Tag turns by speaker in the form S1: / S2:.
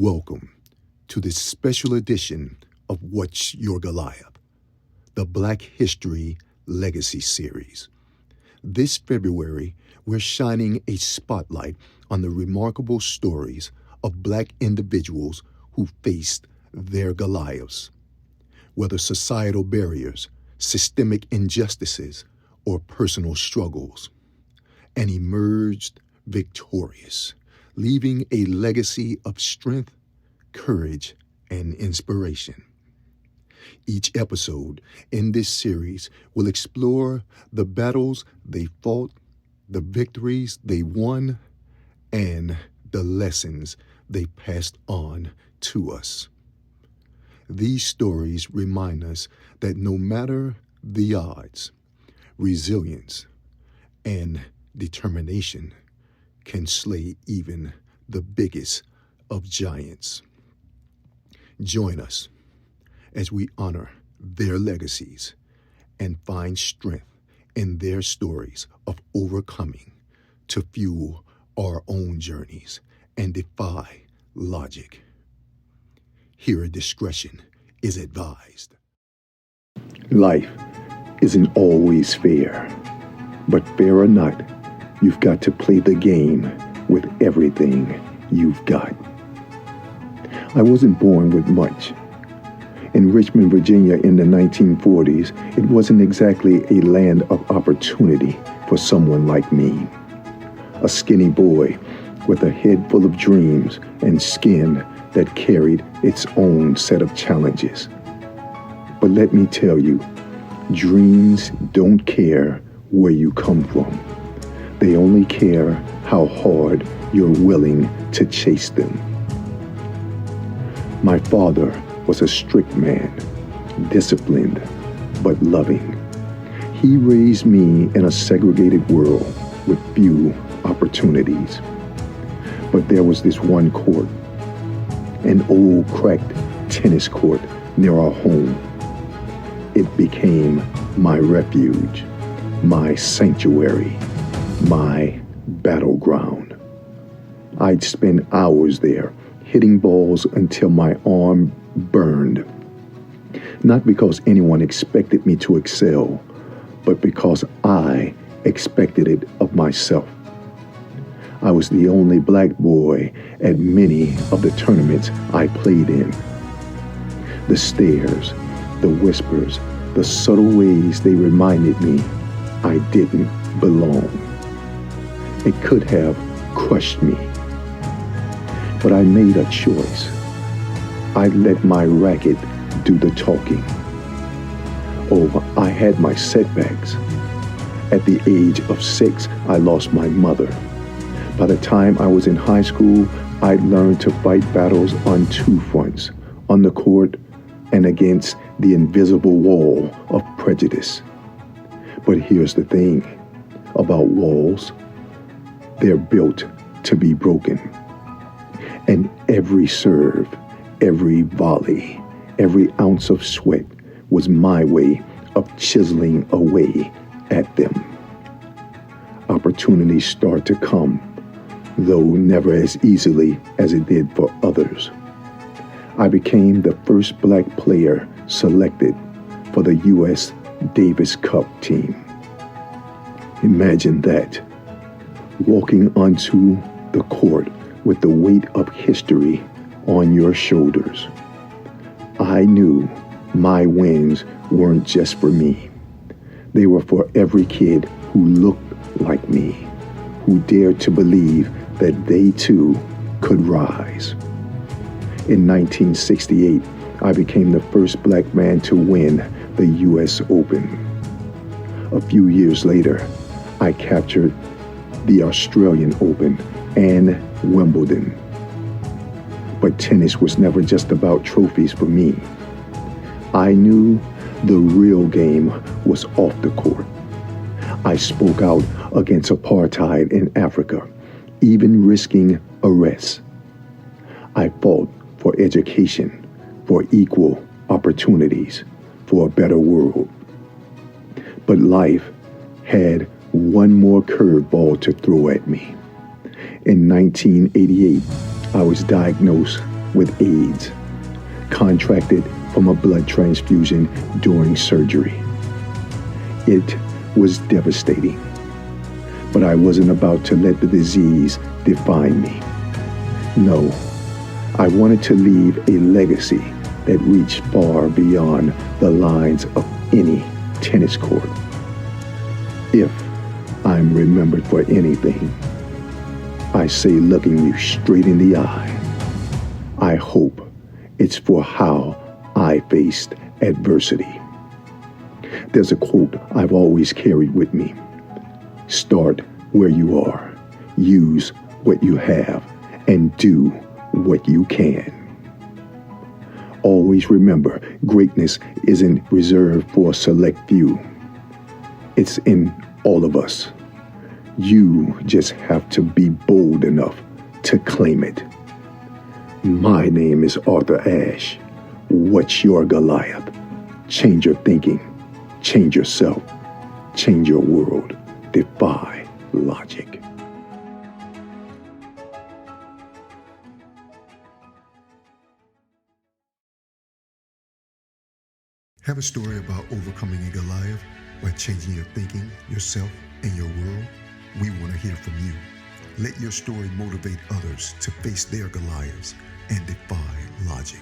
S1: Welcome to this special edition of What's Your Goliath, the Black History Legacy Series. This February, we're shining a spotlight on the remarkable stories of Black individuals who faced their Goliaths. Whether societal barriers, systemic injustices, or personal struggles, and emerged victorious, leaving a legacy of strength, courage, and inspiration. Each episode in this series will explore the battles they fought, the victories they won, and the lessons they passed on to us. These stories remind us that no matter the odds, resilience and determination can slay even the biggest of giants. Join us as we honor their legacies and find strength in their stories of overcoming to fuel our own journeys and defy logic. Here, discretion is advised. Life isn't always fair, but fair or not, you've got to play the game with everything you've got. I wasn't born with much. In Richmond, Virginia in the 1940s, it wasn't exactly a land of opportunity for someone like me. A skinny boy with a head full of dreams and skin that carried its own set of challenges. But let me tell you, dreams don't care where you come from. They only care how hard you're willing to chase them. My father was a strict man, disciplined but loving. He raised me in a segregated world with few opportunities. But there was this one court, an old cracked tennis court near our home. It became my refuge, my sanctuary, my battleground. I'd spend hours there, hitting balls until my arm burned. Not because anyone expected me to excel, but because I expected it of myself. I was the only black boy at many of the tournaments I played in. The stares, the whispers, the subtle ways they reminded me I didn't belong. It could have crushed me. But I made a choice. I let my racket do the talking. Oh, I had my setbacks. At the age of 6, I lost my mother. By the time I was in high school, I'd learned to fight battles on two fronts, on the court and against the invisible wall of prejudice. But here's the thing about walls. They're built to be broken. And every serve, every volley, every ounce of sweat was my way of chiseling away at them. Opportunities start to come, though never as easily as it did for others. I became the first black player selected for the U.S. Davis Cup team. Imagine that, walking onto the court with the weight of history on your shoulders. I knew my wins weren't just for me. They were for every kid who looked like me, who dared to believe that they too could rise. In 1968, I became the first black man to win the U.S. Open. A few years later, I captured the Australian Open and Wimbledon. But tennis was never just about trophies for me. I knew the real game was off the court. I spoke out against apartheid in Africa, even risking arrest. I fought for education, for equal opportunities, for a better world. But life had one more curveball to throw at me. In 1988, I was diagnosed with AIDS, contracted from a blood transfusion during surgery. It was devastating, but I wasn't about to let the disease define me. No, I wanted to leave a legacy that reached far beyond the lines of any tennis court. If I'm remembered for anything, I say looking you straight in the eye, I hope it's for how I faced adversity. There's a quote I've always carried with me. Start where you are, use what you have, and do what you can. Always remember, greatness isn't reserved for a select few. It's in all of us. You just have to be bold enough to claim it. My name is Arthur Ashe. What's your Goliath? Change your thinking. Change yourself. Change your world. Defy logic. Have a story about overcoming a Goliath by changing your thinking, yourself, and your world? We want to hear from you. Let your story motivate others to face their Goliaths and defy logic.